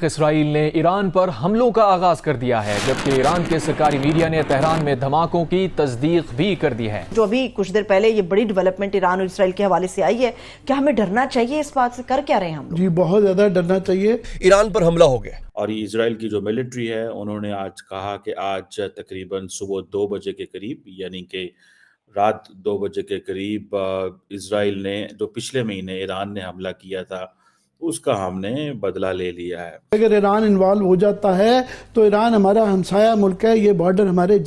Israel ने Iran पर हमलों का आगाज कर दिया है, जबकि ईरान के सरकारी मीडिया ने तेहरान में धमाकों की तस्दीक भी कर दी है। जो अभी कुछ देर पहले ये बड़ी डेवलपमेंट ईरान और इसराइल के हवाले से आई है, क्या हमें डरना चाहिए इस बात से? कर क्या रहे हैं हम लोग? जी बहुत ज्यादा डरना चाहिए। ईरान पर हमला हो गया और ये इजराइल की जो मिलिट्री है उन्होंने आज कहा कि आज तकरीबन सुबह 2 बजे के करीब, यानी कि रात 2 बजे के करीब इजराइल ने जो पिछले महीने ईरान ने हमला किया था उसका हमने बदला ले लिया है। अगर ईरान इन्वॉल्व हो जाता है तो ईरान हमारा हमसाया मुल्क है, ये बॉर्डर हमारे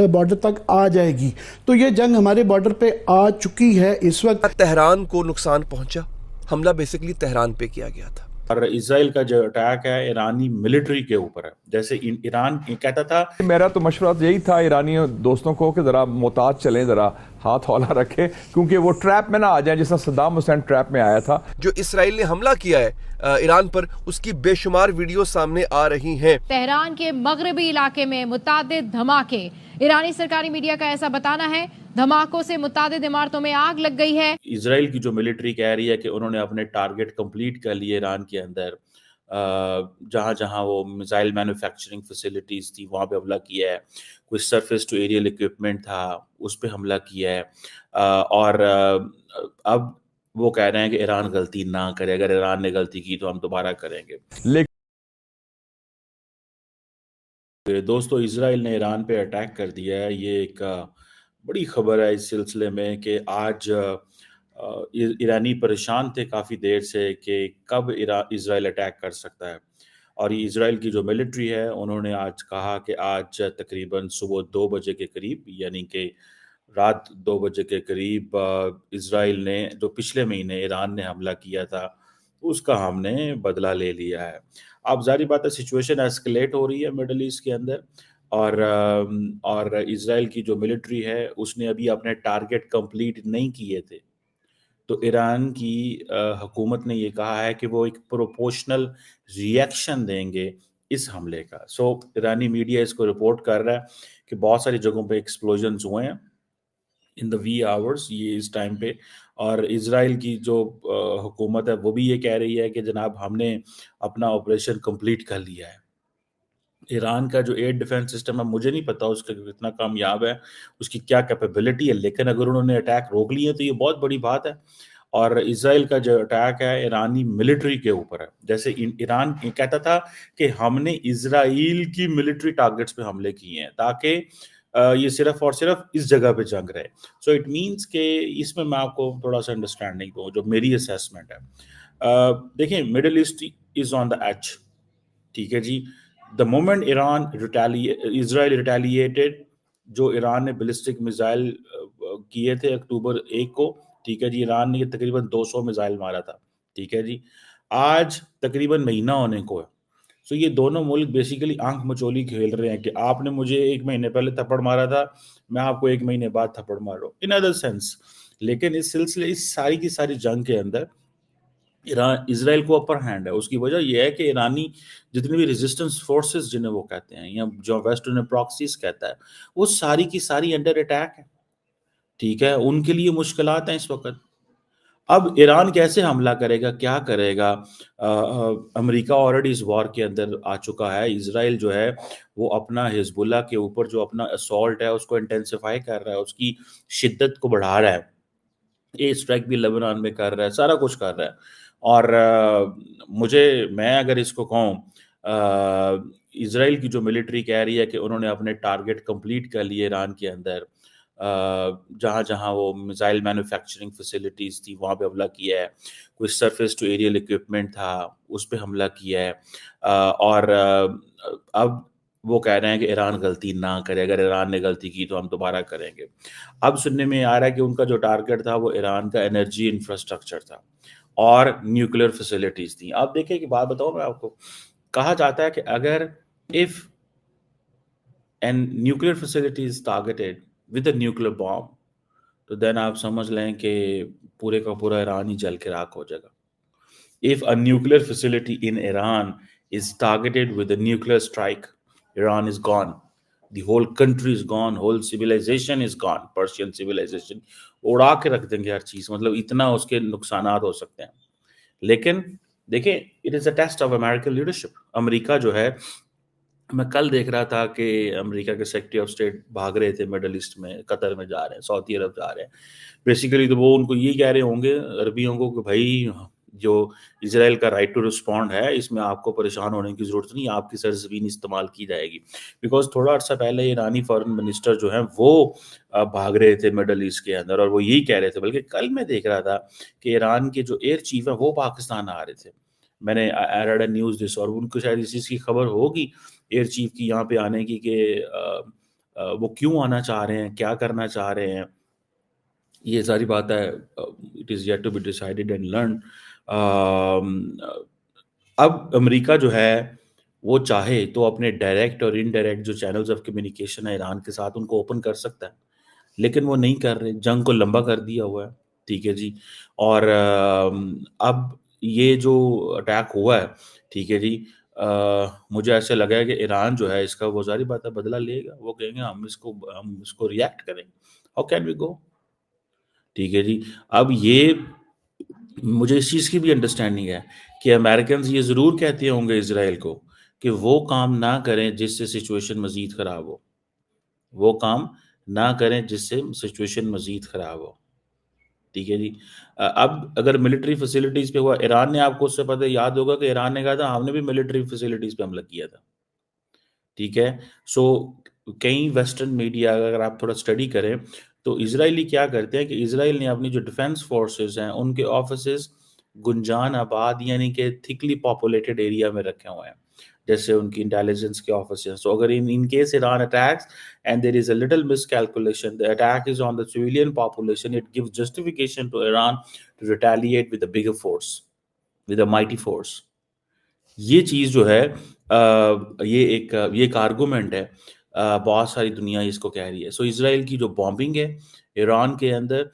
बॉर्डर तक आ जाएगी। तो ये जंग हमारे बॉर्डर पे आ चुकी है इस वक्त। तेहरान को नुकसान पहुंचा, हमला बेसिकली तेहरान पे किया गया था। और इसराइल का जो अटैक है ईरानी मिलिट्री के ऊपर है। जैसे ईरान कहता था, मेरा तो मशवरा यही था ईरानी दोस्तों को कि जरा मोहतात चलें, जरा हाथ हौला रखें, क्योंकि वो ट्रैप में ना आ जाए जैसा सद्दाम हुसैन ट्रैप में आया था। जो इसराइल ने हमला किया है ईरान पर, उसकी बेशुमार वीडियो सामने आ रही हैं। तेहरान के मगरबी इलाके में मुतादिद धमाके, ईरानी सरकारी मीडिया का ऐसा बताना है। धमाकों से मुतादिद इमारतों में आग लग गई है। इजराइल की जो मिलिट्री कह रही है कि उन्होंने अपने टारगेट कंप्लीट कर लिए ईरान के अंदर, जहां जहां वो मिसाइल मैन्युफैक्चरिंग फैसिलिटीज थी वहां पे हमला किया है। कोई सरफेस टू एरियल इक्विपमेंट था उस पे हमला किया है। और अब वो कह रहे हैं कि ईरान गलती ना करे, अगर ईरान ने गलती की तो हम दोबारा करेंगे। दोस्तों, इजराइल ने ईरान पे अटैक कर दिया है। ये एक बड़ी खबर है इस सिलसिले में कि आज ईरानी परेशान थे काफ़ी देर से कि कब इजराइल अटैक कर सकता है। और ये इजराइल की जो मिलिट्री है उन्होंने आज कहा कि आज तकरीबन सुबह 2 बजे के करीब, यानी कि रात 2 बजे के करीब इजराइल ने जो पिछले महीने ईरान ने हमला किया था उसका हमने बदला ले लिया है। अब जाहिर बात है सिचुएशन एस्केलेट हो रही है मिडल ईस्ट के अंदर, और इजराइल की जो मिलिट्री है उसने अभी अपने टारगेट कंप्लीट नहीं किए थे। तो ईरान की हुकूमत ने ये कहा है कि वो एक प्रोपोर्शनल रिएक्शन देंगे इस हमले का। सो ईरानी मीडिया इसको रिपोर्ट कर रहा है कि बहुत सारी जगहों पे एक्सप्लोजन्स हुए हैं इन द वी आवर्स, ये इस टाइम पे। और इजराइल की जो हुकूमत है वो भी ये कह रही है कि जनाब हमने अपना ऑपरेशन कंप्लीट कर लिया है। ईरान का जो एयर डिफेंस सिस्टम है मुझे नहीं पता उसका कितना कामयाब है, उसकी क्या कैपेबिलिटी है, लेकिन अगर उन्होंने अटैक रोक लिए तो ये बहुत बड़ी बात है। और इजराइल का जो अटैक है ईरानी मिलिट्री के ऊपर है। जैसे ईरान कहता था कि हमने इजराइल की मिलिट्री टारगेट्स पे हमले किए हैं ताकि ये सिर्फ और सिर्फ इस जगह पे जंग रहे। सो इट मीन्स के इसमें मैं आपको थोड़ा सा अंडरस्टैंडिंग दूँ, जो मेरी असेसमेंट है। देखिए, middle east is on the edge, ठीक है जी। द मोमेंट इजराइल रिटेलिएटेड, जो ईरान ने बैलिस्टिक मिसाइल किए थे अक्टूबर 1 को, ठीक है जी, ईरान ने तकरीबन 200 मिसाइल मारा था, ठीक है जी। आज तकरीबन महीना होने को है। सो ये दोनों मुल्क बेसिकली आंख मचोली खेल रहे हैं कि आपने मुझे 1 महीने पहले थप्पड़ मारा था, मैं आपको 1 महीने बाद थप्पड़ मार रहा हूँ, इन अदर सेंस। लेकिन इस सिलसिले, इस सारी की सारी जंग के अंदर इजराइल को अपर हैंड है। उसकी वजह यह है कि ईरानी जितनी भी रेजिस्टेंस फोर्सेस जिन्हें वो कहते हैं, या जो वेस्ट उन्हें प्रॉक्सीज कहता है, वो सारी की सारी अंडर अटैक है, ठीक है। उनके लिए मुश्किलात हैं इस वक्त। अब ईरान कैसे हमला करेगा, क्या करेगा? अमेरिका ऑलरेडी इस वॉर के अंदर आ चुका है। इजराइल जो है वो अपना हिजबुल्लाह के ऊपर जो अपना असॉल्ट है उसको इंटेंसिफाई कर रहा है, उसकी शिद्दत को बढ़ा रहा है। ये स्ट्राइक भी लेबनान में कर रहा है, सारा कुछ कर रहा है। और मैं अगर इसको कहूँ, इजराइल की जो मिलिट्री कह रही है कि उन्होंने अपने टारगेट कंप्लीट कर लिए ईरान के अंदर, जहां जहां वो मिसाइल मैन्युफैक्चरिंग फैसिलिटीज थी वहां पे हमला किया है। कोई सरफेस टू एरियल इक्विपमेंट था उस पे हमला किया है। और अब वो कह रहे हैं कि ईरान गलती ना करे, अगर ईरान ने गलती की तो हम दोबारा करेंगे। अब सुनने में आ रहा है कि उनका जो टारगेट था वो ईरान का एनर्जी इंफ्रास्ट्रक्चर था और न्यूक्लियर फैसिलिटीज थी। आप देखिए कि बात बताऊं मैं आपको, कहा जाता है कि अगर if an nuclear facility is targeted with a nuclear bomb, तो देन आप समझ लें कि पूरे का पूरा ईरान ही जल के राख हो जाएगा। If a nuclear facility in Iran is targeted with a nuclear strike, Iran is gone. The whole country is gone. Whole civilization is gone. Persian civilization उड़ा के रख देंगे हर चीज, मतलब इतना उसके नुकसानात हो सकते हैं। लेकिन देखें, it is a test of American leadership. America जो है, मैं कल देख रहा था कि अमेरिका के सेक्रेटरी ऑफ स्टेट भाग रहे थे मिडल ईस्ट में, कतर में जा रहे हैं, सऊदी अरब जा रहे हैं। बेसिकली तो वो उनको ये कह रहे होंगे अरबियों को कि भाई जो इजराइल का राइट टू रिस्पॉन्ड है, इसमें आपको परेशान होने की ज़रूरत नहीं, आपकी सरजमीन इस्तेमाल की जाएगी। बिकॉज थोड़ा अर्सा पहले ईरानी फॉरेन मिनिस्टर जो हैं वो भाग रहे थे मिडल ईस्ट के अंदर, और वो यही कह रहे थे। बल्कि कल मैं देख रहा था कि ईरान के जो एयर चीफ हैं वो पाकिस्तान आ रहे थे। मैंने I read a news this, और उनको शायद इस चीज़ की खबर होगी एयर चीफ की यहाँ पे आने की कि वो क्यों आना चाह रहे हैं, क्या करना चाह रहे हैं। ये सारी बात है, it is yet to be decided and learn. अब अमेरिका जो है वो चाहे तो अपने डायरेक्ट और इनडायरेक्ट जो चैनल्स ऑफ कम्युनिकेशन है ईरान के साथ, उनको ओपन कर सकता है, लेकिन वो नहीं कर रहे। जंग को लंबा कर दिया हुआ है, ठीक है जी। और अब ये जो अटैक हुआ है, ठीक है जी, मुझे ऐसे लगा है कि ईरान जो है इसका वो सारी बात है बदला लेगा। वो कहेंगे हम इसको रिएक्ट करेंगे, हाउ कैन वी गो, ठीक है जी। अब ये मुझे इस चीज़ की भी अंडरस्टैंडिंग है कि अमेरिकन ये ज़रूर कहते होंगे इसराइल को कि वो काम ना करें जिससे सिचुएशन मज़ीद ख़राब हो, वो काम ना करें जिससे सिचुएशन मज़ीद ख़राब हो, ठीक है जी। अब अगर मिलिट्री फैसिलिटीज़ पे हुआ, ईरान ने, आपको उससे पता याद होगा कि ईरान ने कहा था हमने भी मिलिट्री फैसिलिटीज़ पे हमला किया था, ठीक है। सो कई वेस्टर्न मीडिया, अगर आप थोड़ा स्टडी करें तो इजरायली क्या करते हैं कि इजराइल ने अपनी जो डिफेंस फोर्सेस हैं उनके ऑफिसेज गुंजान आबाद यानी कि थिकली पॉपुलेटेड एरिया में रखे हुए हैं, जैसे उनकी इंटेलिजेंस के ऑफिसर्स। सो अगर in case Iran attacks and there is a little miscalculation, the attack is on the civilian population, it gives justification to Iran to retaliate with a bigger force, with a mighty force. ये चीज़ जो है ये एक argument है, बहुत सारी दुनिया इसको कह रही है। सो इजराइल की जो बॉम्बिंग है ईरान के अंदर,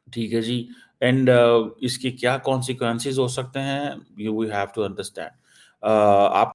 ठीक है जी, एंड इसके क्या कॉन्सिक्वेंसेस हो सकते हैं, you we have to understand. आप